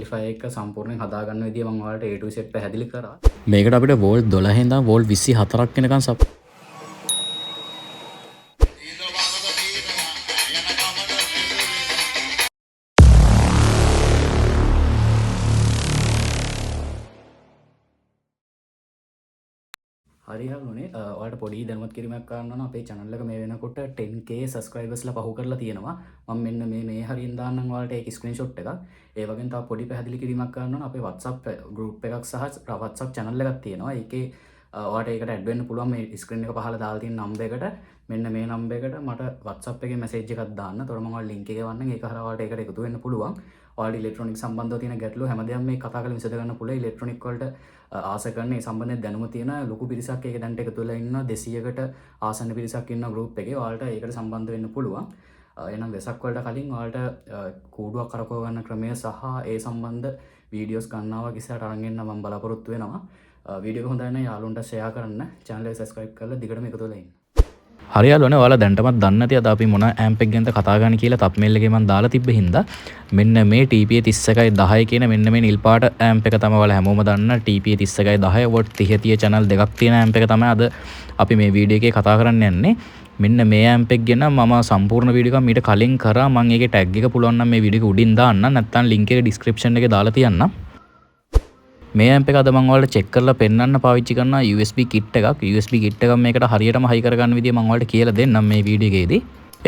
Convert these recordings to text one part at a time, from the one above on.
එක සම්පූර්ණයෙන් හදාගන්න විදිය මම ඔයාලට A to Z පැහැදිලි කරා. මේකට අපිට වෝල්ට් 12 ඉඳන් වෝල්ට් 24ක් වෙනකන් හරි හලුනේ ඔයාලට පොඩි දැනුවත් කිරීමක් කරන්න ඕන. අපේ channel එක මේ වෙනකොට 10k subscribers ලා පහු කරලා තියෙනවා. මම මෙන්න මේ හරියෙන් දාන්නම් ඔයාලට ඒක screenshot එකක්. ඒ වගේම තව පොඩි පැහැදිලි කිරීමක් කරන්න ඕන. අපේ WhatsApp group එකක් සහ WhatsApp channel එකක් තියෙනවා. ඒකේ ඔයාලට ඒකට add වෙන්න පුළුවන්. මේ screen එක පහළ දාලා තියෙන number එකට මෙන්න මේ number එකට මට WhatsApp එකේ message එකක් දාන්න. එතකොට මම ඔයාලට link එක එවන්නම්. ඒක හරහා ඔයාලට ඒකට එකතු වෙන්න පුළුවන්. ඔයාලට ඉලෙක්ට්‍රොනික සම්බන්ධව තියෙන ගැටලු හැමදේම මේ කතා කරලා විසඳ ගන්න පුළුවන්. ඉලෙක්ට්‍රොනික වලට ආස කරන ඒ සම්බන්ධයෙන් දැනුම තියෙන ලොකු පිරිසක් ඒක දැන්ට එකතු වෙලා ඉන්නවා. 200කට ආසන්න පිරිසක් ඉන්නවා group එකේ. ඔයාලට ඒකට සම්බන්ධ වෙන්න පුළුවන්. එහෙනම් වෙසක් වලට කලින් ඔයාලට කූඩුවක් කරකව ගන්න ක්‍රමය සහ ඒ සම්බන්ධ වීඩියෝස් ගන්නවා කිසියට අරන් එන්න මම බලාපොරොත්තු වෙනවා. වීඩියෝ එක හොඳයි නම් යාළුවන්ට share කරන්න, channel එක subscribe කරලා දිගටම එකතු වෙලා ඉන්න. හරියාලුනේ ඔයාලා දැන්ටමත් දන්නේ නැති අද අපි මොන ඇම්ප් එක ගැනද කතා කරන්න කියලා තප්මේල් එකේ මම දාලා තිබ්බ හින්දා මෙන්න මේ TPA 3110 කියන මෙන්න මේ නිල් පාට ඇම්ප් එක තමයි ඔයාලා හැමෝම දන්න TPA 3110 වොට් 30 channel දෙකක් තියෙන ඇම්ප් එක තමයි අද අපි මේ වීඩියෝ එකේ කතා කරන්න යන්නේ. මෙන්න මේ ඇම්ප් එක ගැන මම සම්පූර්ණ වීඩියෝ එකක් මීට කලින් කරා. මම ඒකේ ටැග් එක පුළුවන් නම් මේ වීඩියෝ එක උඩින් දාන්න, නැත්නම් link එක description එකේ දාලා තියන්නම්. මේ ඇම්ප් එක අද මම ඔයාලට චෙක් කරලා පෙන්නන්න පාවිච්චි කරන USB kit එකක්. USB kit එකක් මේකට හරියටම හයි කරගන්න විදිය මම ඔයාලට කියලා දෙන්නම් මේ වීඩියෝ එකේදී.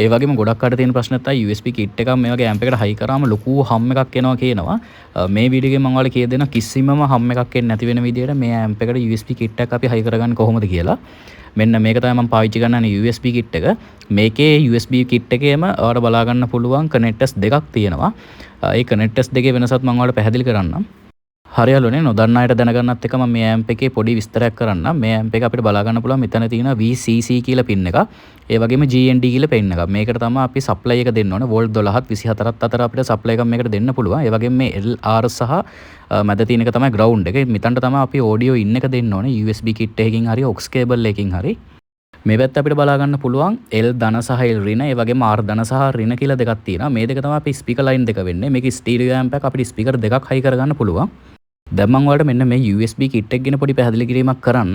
ඒ වගේම ගොඩක් අයට තියෙන ප්‍රශ්න තමයි USB kit එකක් මේ වගේ ඇම්ප් එකට හයි කරාම ලොකු හම් එකක් එනවා කියනවා. මේ වීඩියෝ එකෙන් මම ඔයාලට කියලා දෙනවා කිසිමම හම් එකක් එන්නේ නැති වෙන විදියට මේ ඇම්ප් එකට USB kit එකක් අපි හයි කරගන්නේ කොහොමද කියලා. මෙන්න මේක තමයි මම පාවිච්චි කරන්නේ USB kit එක. මේකේ USB kit එකේම ඔයාලට බලා ගන්න පුළුවන් connectors දෙකක් තියෙනවා. ඒ connectors දෙකේ වෙනසත් මම ඔයාලට පැහැදිලි කරන්නම්. හරියාලුනේ නොදන්න අයට දැනගන්නත් එක මම මේ ඇම්ප් එකේ පොඩි විස්තරයක් කරන්නම්. මේ ඇම්ප් එක අපිට බලා ගන්න පුළුවන් මෙතන තියෙන VCC කියලා පින් එකක්. ඒ වගේම GND කියලා පින් එකක්. මේකට තමයි අපි සප්ලයි එක දෙන්න ඕනේ. වෝල්ට් 12ත් 24ත් අතර අපිට සප්ලයි එකක් මේකට දෙන්න පුළුවන්. ඒ වගේම මේ LR සහ මැද තියෙන එක තමයි ග්‍රවුන්ඩ් එක. මෙතනට තමයි අපි ඔඩියෝ ඉන් එක දෙන්න ඕනේ. USB kit එකකින් හරි aux cable එකකින් හරි. මේ පැත්ත අපිට බලා ගන්න පුළුවන් L ධන සහ L ඍණ, ඒ වගේම R ධන සහ ඍණ කියලා දෙකක් තියෙනවා. මේ දෙක තමයි අපි ස්පීකර් ලයින් දෙක වෙන්නේ. මේක ස්ටීරියෝ ඇම්ප් එකක් අපිට ස්පීකර් දෙකක් හයි කරගන්න පුළුවන්. දැන් මම ඔයාලට මෙන්න මේ USB kit එක ගැන පොඩි පැහැදිලි කිරීමක් කරන්න.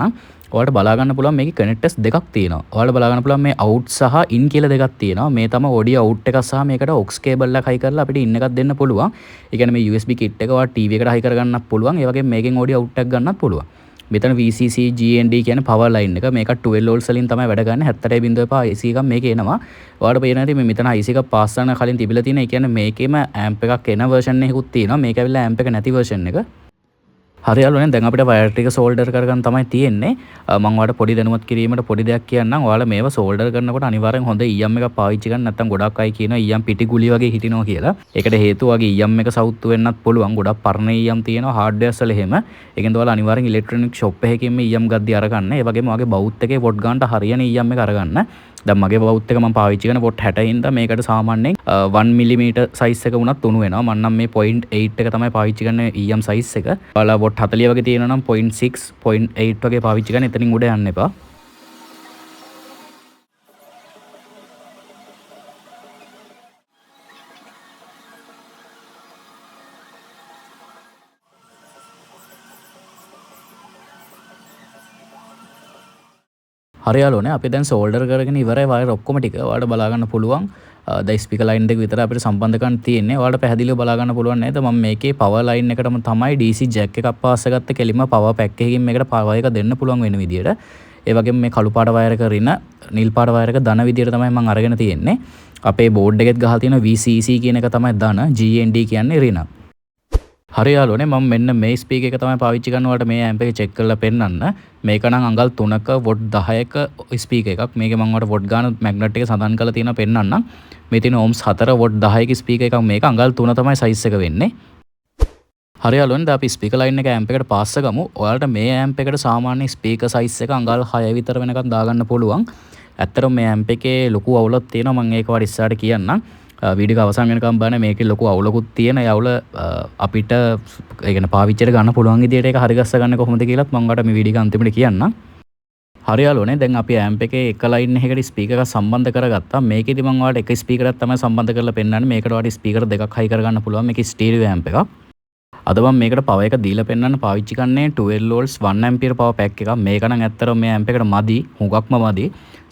ඔයාලට බලා ගන්න පුළුවන් මේකේ connectors දෙකක් තියෙනවා. ඔයාලට බලා ගන්න පුළුවන් මේ out සහ in කියලා දෙකක් තියෙනවා. මේ තමයි audio out එක සහ මේකට aux cable එකක් හයි කරලා අපිට in එකක් දෙන්න පුළුවන්. ඒ කියන්නේ මේ USB kit එක ඔයාලා TV එකට හයි කරගන්නත් පුළුවන්. ඒ වගේම මේකෙන් audio out එකක් ගන්නත් පුළුවන්. මෙතන VCC GND කියන power line එක. මේක 12 volts වලින් තමයි වැඩ ගන්න. 70.5 AC එකක් මේකේ එනවා. ඔයාලට පේනවා ඉතින් මේ මෙතන IC එකක් පාස් කරන කලින් තිබිලා තියෙන. ඒ කියන්නේ මේකේම amp එකක් එන version එකකුත් තියෙනවා. මේක ඇවිල්ලා amp එක නැති version එක. හරියාලුනේ දැන් අපිට වයර් ටික සෝල්ඩර් කරගන්න තමයි තියෙන්නේ. මම ඔයාලට පොඩි දැනුවත් කිරීමට පොඩි දෙයක් කියන්නම්. ඔයාලා මේව සෝල්ඩර් කරනකොට අනිවාර්යෙන් හොඳ EM එකක් පාවිච්චි කරන්න. නැත්නම් ගොඩක් අය කියනවා EM පිටි ගුලි වගේ හිටිනවා කියලා. ඒකට හේතුව වගේ EM එක සවුත්තු වෙන්නත් පුළුවන්. ගොඩක් පරණ EM තියෙනවා හાર્ඩ්වෙයර්ස් වල එහෙම. ඒකෙන්ද ඔයාලා අනිවාර්යෙන් ඉලෙක්ට්‍රොනික ෂොප් එකකින්ම EM ගද්දි අරගන්න. ඒ වගේම ඔයාගේ බවුත් එකේ වොට් ගන්නට හරියන EM එක අරගන්න. දැන් මගේ බවුත් එක මම පාවිච්චි කරන වොට් 60 ඉඳන් මේකට සාමාන්‍යයෙන් 1 mm සයිස් එක වුණත් උණු වෙනවා. මම නම් මේ 0.8 එක තමයි පාවිච්චි කරන්නේ EM සයිස් එක. ඔයාලා වොට් 40 වගේ තියෙනවා නම් 0.6 0.8 වගේ පාවිච්චි කරන්න. එතනින් උඩ යන්න එපා. හරියාලුනේ අපි දැන් සෝල්ඩර් කරගෙන ඉවරයි. වයර් ඔක්කොම ටික ඔයාලට බලා ගන්න පුළුවන්. දැන් ස්පීකර් ලයින් දෙක විතර අපිට සම්බන්ධ කරන්න තියෙන්නේ. ඔයාලට පැහැදිලිව බලා ගන්න පුළුවන් නේද? මම මේකේ පවර් ලයින් එකටම තමයි DC ජැක් එකක් පාස් කරගත්ත කෙලින්ම පවර් පැක් එකකින් මේකට පවර් එක දෙන්න පුළුවන් වෙන විදියට. ඒ වගේම මේ කළු පාට වයර් එක රින, නිල් පාට වයර් එක ධන විදියට තමයි මම අරගෙන තියෙන්නේ. අපේ බෝඩ් එකෙත් ගහලා තියෙන VCC කියන එක තමයි ධන, GND කියන්නේ රින. හරියාලුනේ මම මෙන්න මේ ස්පීකර් එක තමයි පාවිච්චි කරන ඔයාලට මේ ඇම්ප් එක චෙක් කරලා පෙන්නන්න. මේක නම් අඟල් 3ක වොට් 10ක ස්පීකර් එකක්. මේකේ මම ඔයාලට වොට් ගාන මැග්නට් එක සඳහන් කරලා තියෙනවා පෙන්නන්නම්. මේ තියෙන ohms 4 වොට් 10ක ස්පීකර් එකක්. මේක අඟල් 3 තමයි සයිස් එක වෙන්නේ. හරියාලුනේ දැන් අපි ස්පීකර් ලයින් එක ඇම්ප් එකට පාස් කරගමු. ඔයාලට මේ ඇම්ප් එකට සාමාන්‍ය ස්පීකර් සයිස් එක අඟල් 6 විතර වෙනකන් දාගන්න පුළුවන්. ඇත්තටම මේ ඇම්ප් එකේ ලොකු අවුලක් තියෙනවා. මම ඒක වඩ ඉස්සරහට කියන්නම්. වීඩියෝ එක අවසන් වෙනකම් බලන්න. මේකේ ලොකු අවුලකුත් තියෙන. ඒ අවුල අපිට ඒ කියන්නේ පාවිච්චියට ගන්න පුළුවන් විදියට ඒක හරි ගස්ස ගන්න කොහොමද කියලාත් මම ඔයාලට මේ වීඩියෝ එක අන්තිමට කියන්නම්. හරියාලුනේ දැන් අපි ඇම්ප් එකේ එක ලයින් එකකට ස්පීකර් එකක් සම්බන්ධ කරගත්තා. මේකෙදි මම ඔයාලට එක ස්පීකරයක් තමයි සම්බන්ධ කරලා පෙන්නන්නේ. මේකට ඔයාලට ස්පීකර් දෙකක් හයි කරගන්න පුළුවන්. මේක ස්ටීරියෝ ඇම්ප් එකක්. අද මම මේකට පව එක දීලා පෙන්නන්න පාවිච්චි කරන්නේ 12 volts 1 ampere power pack එකක්. මේක නම් ඇත්තටම මේ amp එකට මදි, හුඟක්ම මදි.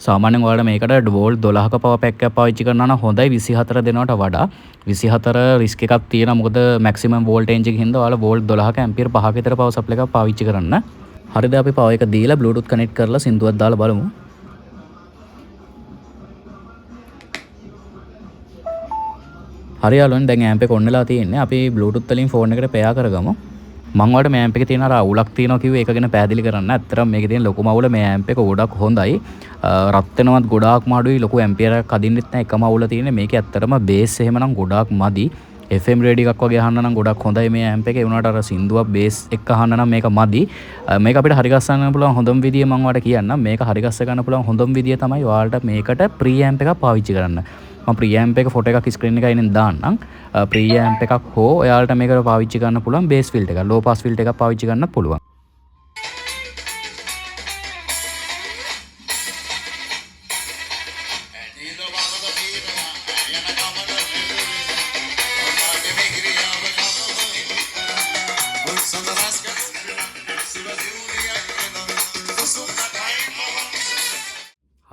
සාමාන්‍යයෙන් ඔයාලට මේකට volt 12ක power pack එකක් පාවිච්චි කරනවා නම් හොඳයි 24 දෙනවට වඩා. 24 risk එකක් තියෙනවා. මොකද maximum voltage එකකින් හින්දා ඔයාලා volt 12ක ampere 5ක විතර power supply එකක් පාවිච්චි කරන්න. හරිද අපි power එක දීලා bluetooth connect කරලා සින්දුවක් දාලා බලමු. හරි යාළුවනේ දැන් amp එක on වෙලා තියෙන්නේ. අපි bluetooth වලින් phone එකට pair කරගමු. මම ඔයාලට මේ amp එකේ තියෙන අර අවුලක් තියෙනවා කිව්වේ ඒක ගැන පැහැදිලි කරන්න. ඇත්තටම මේකේ තියෙන ලොකුම අවුල මේ amp එක ගොඩක් හොඳයි. රත් වෙනවත් ගොඩාක්ම අඩුයි. ලොකු ampere එකක් අදින්නෙත් නැහැ. එකම අවුල තියෙන්නේ මේකේ ඇත්තටම bass එහෙමනම් ගොඩාක් මදි. FM රේඩියෝ එකක් වගේ අහන්න නම් ගොඩක් හොඳයි මේ amp එක. ඒ වුණාට අර සින්දුවක් bass එක අහන්න නම් මේක මදි. මේක අපිට හරි ගස්සන්න පුළුවන් හොඳම විදිය මම ඔයාලට කියන්නම්. මේක හරි ගස්ස ගන්න පුළුවන් හොඳම විදිය තමයි ඔයාලට මේකට pre-amp එකක් පාවිච්චි කරන්න. මම pre-amp එක ෆොටෝ එකක් ස්ක්‍රීන් එකේ ඉන්න දාන්නම්. pre-amp එකක් හෝ ඔයාලට මේකට පාවිච්චි කරන්න පුළුවන් bass filter එකක්, low pass filter එකක් පාවිච්චි කරන්නත් පුළුවන්.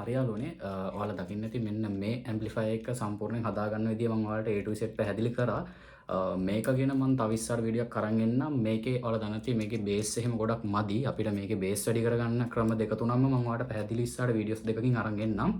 හරි යාළුවනේ ඔයාලා දකින්න ඇති මෙන්න මේ ඇම්ප්ලිෆයර් එක සම්පූර්ණයෙන් හදාගන්න විදිය මම ඔයාලට A to Z පැහැදිලි කරා. මේක ගැන මම තව ඉස්සර වීඩියෝක් අරන් එන්නම්. මේකේ ඔයාලා දන්න ඇති මේකේ බේස් එහෙම ගොඩක් මදි. අපිට මේකේ බේස් වැඩි කරගන්න ක්‍රම දෙක තුනක්ම මම ඔයාලට පැහැදිලි ඉස්සරට වීඩියෝස් දෙකකින් අරන් එන්නම්.